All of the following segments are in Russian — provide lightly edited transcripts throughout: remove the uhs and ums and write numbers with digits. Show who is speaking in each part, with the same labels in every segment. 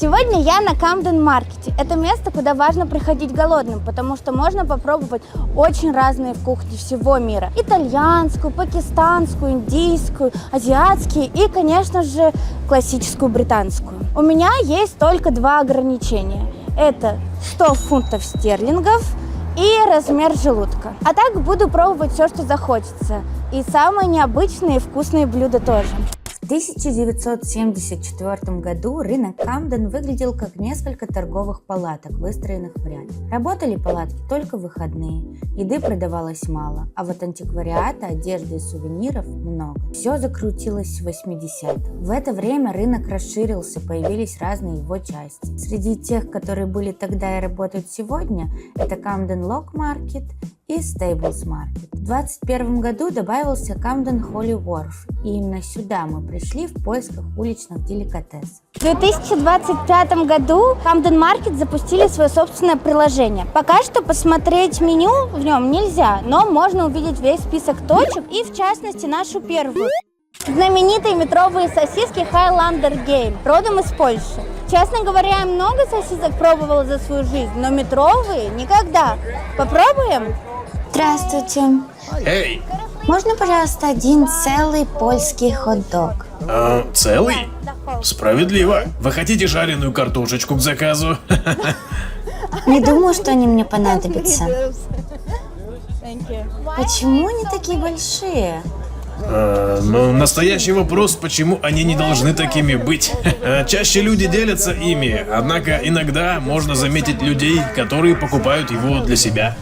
Speaker 1: Сегодня я на Камден-маркете. Это место, куда важно приходить голодным, потому что можно попробовать очень разные кухни всего мира. Итальянскую, пакистанскую, индийскую, азиатские и, конечно же, классическую британскую. У меня есть только два ограничения. Это 100 фунтов стерлингов и размер желудка. А так буду пробовать все, что захочется. И самые необычные и вкусные блюда тоже. В 1974 году рынок Камден выглядел как несколько торговых палаток, выстроенных в ряд. Работали палатки только в выходные, еды продавалось мало, а вот антиквариата, одежды и сувениров много. Все закрутилось в 80-х. В это время рынок расширился, появились разные его части. Среди тех, которые были тогда и работают сегодня, это Камден Лок Маркет и Стейблс Маркет. В 2021 году добавился Камден Холли Ворф, и именно сюда мы пришли в поисках уличных деликатесов. В 2025 году Камден-маркет запустили свое собственное приложение. Пока что посмотреть меню в нем нельзя, но можно увидеть весь список точек и, в частности, нашу первую. Знаменитые метровые сосиски Highlander Game, родом из Польши. Честно говоря, я много сосисок пробовала за свою жизнь, но метровые никогда. Попробуем?
Speaker 2: Здравствуйте.
Speaker 3: Эй!
Speaker 2: Можно, пожалуйста, один целый польский хот-дог?
Speaker 3: Целый? Справедливо. Вы хотите жареную картошечку к заказу?
Speaker 2: Не думаю, что они мне понадобятся. Почему они такие большие?
Speaker 3: Но настоящий вопрос, почему они не должны такими быть. Чаще люди делятся ими, однако иногда можно заметить людей, которые покупают его для себя.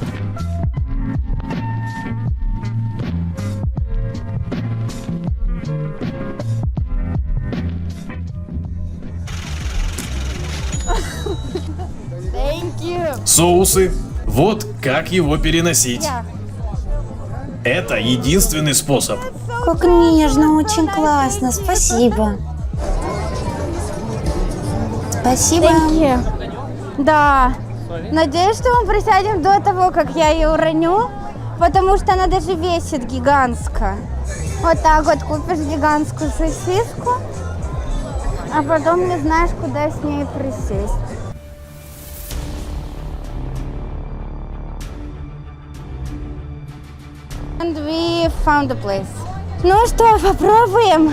Speaker 3: Соусы. Вот как его переносить. Это единственный способ.
Speaker 2: Как нежно, очень классно, спасибо. Спасибо.
Speaker 1: Да. Надеюсь, что мы присядем до того, как я ее уроню, потому что она даже весит гигантско. Вот так вот купишь гигантскую сосиску, а потом не знаешь, куда с ней присесть. And we found a place. Ну что, попробуем?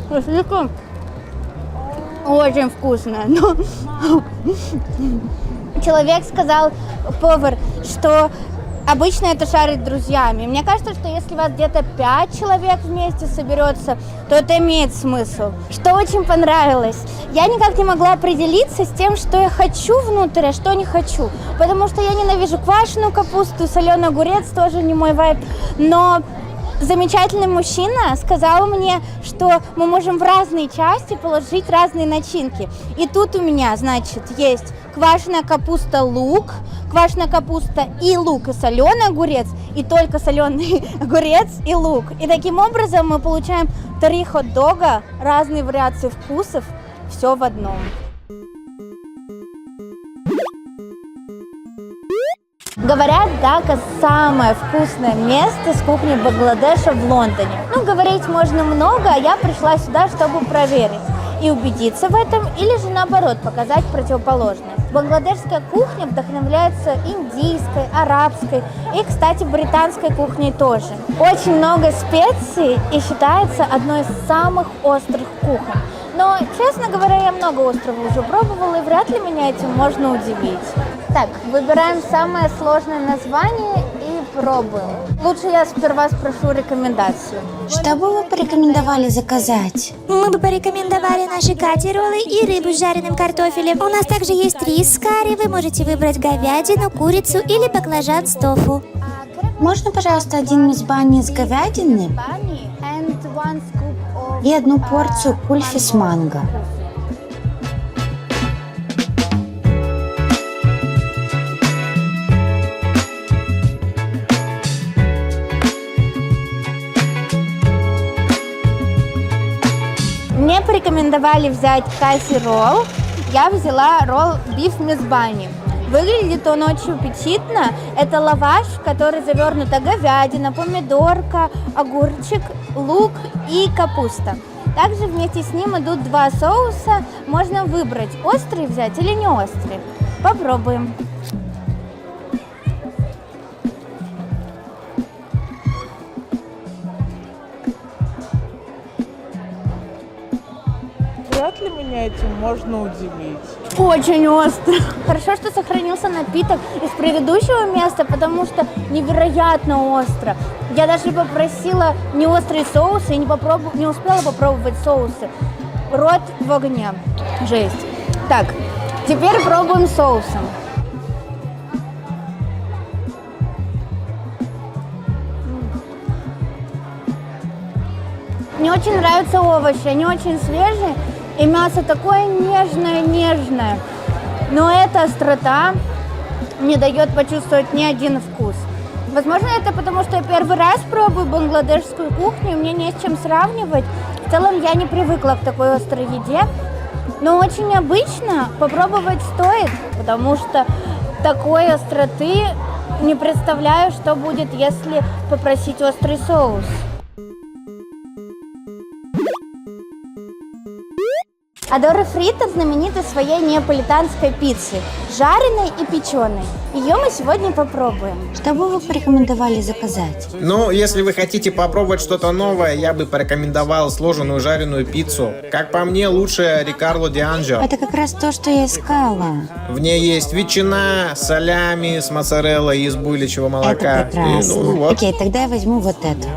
Speaker 1: Сосиска очень вкусная. Но человек сказал, повар, что обычно это шарит друзьями. Мне кажется, что если у вас где-то 5 человек вместе соберется, то это имеет смысл. Что очень понравилось. Я никак не могла определиться с тем, что я хочу внутрь, а что не хочу. Потому что я ненавижу квашеную капусту, соленый огурец тоже не мой вайб. Но замечательный мужчина сказал мне, что мы можем в разные части положить разные начинки. И тут у меня, значит, есть квашеная капуста, лук, квашеная капуста и лук, и соленый огурец, и только соленый огурец и лук. И таким образом мы получаем 3 хот-дога, разные вариации вкусов, все в одном. Говорят, Дака самое вкусное место с кухней Бангладеша в Лондоне. Ну, говорить можно много, а я пришла сюда, чтобы проверить и убедиться в этом, или же наоборот, показать противоположное. Бангладешская кухня вдохновляется индийской, арабской и, кстати, британской кухней тоже. Очень много специй и считается одной из самых острых кухонь. Но, честно говоря, я много острова уже пробовала, и вряд ли меня этим можно удивить. Так, выбираем самое сложное название и пробуем. Лучше я сперва спрошу рекомендацию.
Speaker 2: Что бы вы порекомендовали заказать?
Speaker 4: Мы бы порекомендовали наши кати-роллы и рыбу с жареным картофелем. У нас также есть рис с карри, вы можете выбрать говядину, курицу или баклажан с тофу.
Speaker 2: Можно, пожалуйста, один мисбани с говядины и одну порцию кульфи с манго.
Speaker 1: Мне порекомендовали взять каси ролл. Я взяла ролл биф мисбани. Выглядит он очень аппетитно. Это лаваш, в который завернута говядина, помидорка, огурчик, лук и капуста. Также вместе с ним идут два соуса. Можно выбрать, острый взять или не острый. Попробуем.
Speaker 5: Вряд ли меня этим можно удивить.
Speaker 1: Очень остро. Хорошо, что сохранился напиток из предыдущего места, потому что невероятно остро. Я даже попросила не острые соусы и не успела попробовать соусы. Рот в огне. Жесть. Так, теперь пробуем соусом. Мне очень нравятся овощи, они очень свежие, и мясо такое нежное. Но эта острота не дает почувствовать ни один вкус. Возможно, это потому, что я первый раз пробую бангладешскую кухню, и мне не с чем сравнивать. В целом, я не привыкла к такой острой еде, но очень необычно, попробовать стоит, потому что такой остроты не представляю, что будет, если попросить острый соус. Адора Фрита знаменита своей неаполитанской пиццей, жареной и печеной. Ее мы сегодня попробуем.
Speaker 2: Что бы вы порекомендовали заказать?
Speaker 6: Ну, если вы хотите попробовать что-то новое, я бы порекомендовал сложенную жареную пиццу. Как по мне, лучше Рикарло Ди Анджо.
Speaker 2: Это как раз то, что я искала.
Speaker 6: В ней есть ветчина, солями с моцареллой из буйличьего молока.
Speaker 2: Это прекрасно.
Speaker 6: И, ну, вот.
Speaker 2: Окей, тогда я возьму вот эту.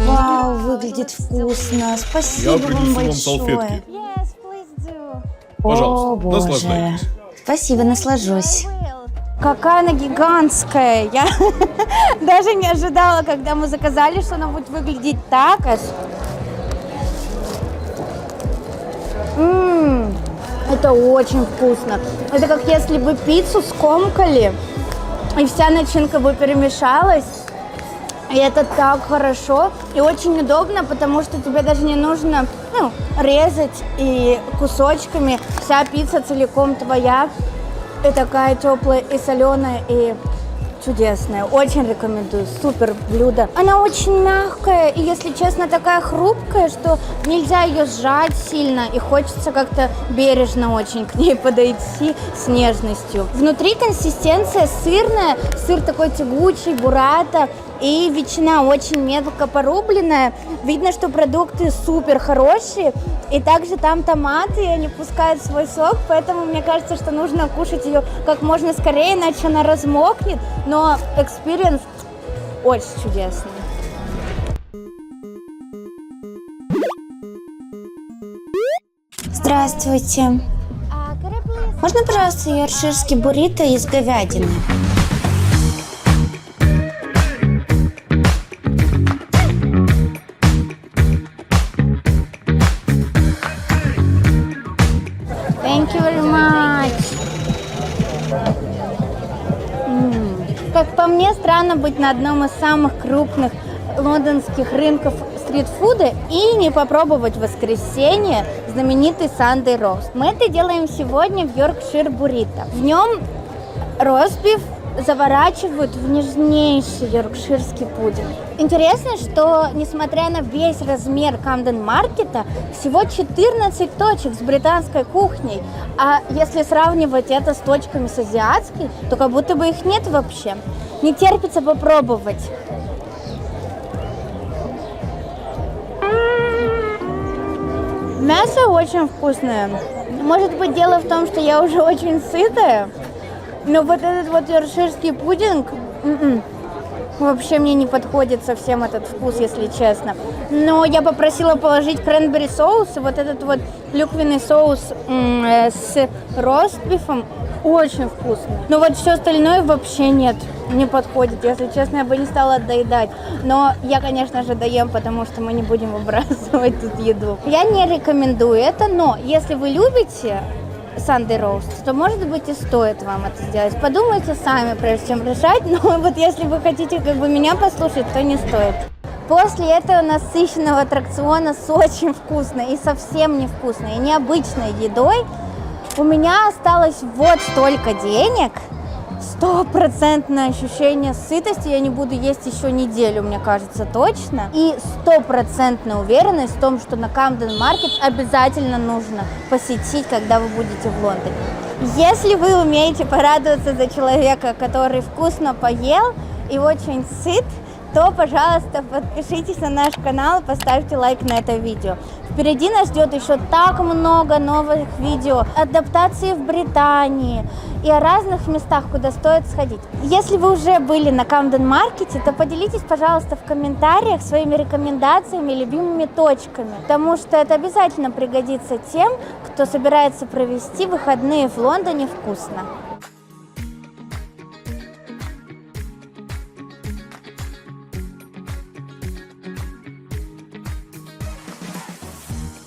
Speaker 2: Вау, выглядит вкусно. Спасибо
Speaker 3: Я
Speaker 2: вам
Speaker 3: принесу вам
Speaker 2: большое.
Speaker 3: салфетки.
Speaker 1: Yes, please do.
Speaker 3: Пожалуйста,
Speaker 2: О, боже.
Speaker 3: наслаждайтесь.
Speaker 2: Спасибо, наслажусь.
Speaker 1: Какая она гигантская. Я даже не ожидала, когда мы заказали, что она будет выглядеть так. Это очень вкусно. Это как если бы пиццу скомкали, и вся начинка бы перемешалась. И это так хорошо и очень удобно, потому что тебе даже не нужно резать и кусочками. Вся пицца целиком твоя. И такая теплая, и соленая, и чудесная. Очень рекомендую. Супер блюдо. Она очень мягкая и, если честно, такая хрупкая, что нельзя ее сжать сильно. И хочется как-то бережно очень к ней подойти с нежностью. Внутри консистенция сырная. Сыр такой тягучий, буррата. И ветчина очень мелко порубленная. Видно, что продукты супер хорошие. И также там томаты, и они пускают свой сок. Поэтому мне кажется, что нужно кушать ее как можно скорее, иначе она размокнет. Но экспириенс очень чудесный.
Speaker 2: Здравствуйте. Можно, пожалуйста, йоркширский буррито из говядины?
Speaker 1: Thank you very much. Как по мне, странно быть на одном из самых крупных лондонских рынков стритфуда и не попробовать в воскресенье знаменитый Sunday Roast. Мы это делаем сегодня в Yorkshire Burrito. В нем ростбиф заворачивают в нежнейший йоркширский пудинг. Интересно, что несмотря на весь размер Камден-маркета, всего 14 точек с британской кухней, а если сравнивать это с точками с азиатской, то как будто бы их нет вообще. Не терпится попробовать. Мясо очень вкусное. Может быть, дело в том, что я уже очень сытая, но вот этот вот йоркширский пудинг вообще мне не подходит совсем этот вкус, если честно. Но я попросила положить кренбери соус, и вот этот вот клюквенный соус с ростбифом очень вкусный. Но вот все остальное вообще нет, не подходит. Если честно, я бы не стала доедать. Но я, конечно же, доем, потому что мы не будем выбрасывать тут еду. Я не рекомендую это, но если вы любите
Speaker 7: Sunday Roast, то, может быть, и стоит вам это сделать. Подумайте сами, прежде чем решать, но вот если вы хотите как бы меня послушать, то не стоит. После этого насыщенного аттракциона с очень вкусной и совсем невкусной, и необычной едой у меня осталось вот столько денег, 100% ощущение сытости, я не буду есть еще неделю, мне кажется, точно. И 100% уверенность в том, что на Camden Market обязательно нужно посетить, когда вы будете в Лондоне. Если вы умеете порадоваться за человека, который вкусно поел и очень сыт, то, пожалуйста, подпишитесь на наш канал и поставьте лайк на это видео. Впереди нас ждет еще так много новых видео, адаптации в Британии и о разных местах, куда стоит сходить. Если вы уже были на Camden Market, то поделитесь, пожалуйста, в комментариях своими рекомендациями, любимыми точками, потому что это обязательно пригодится тем, кто собирается провести выходные в Лондоне вкусно.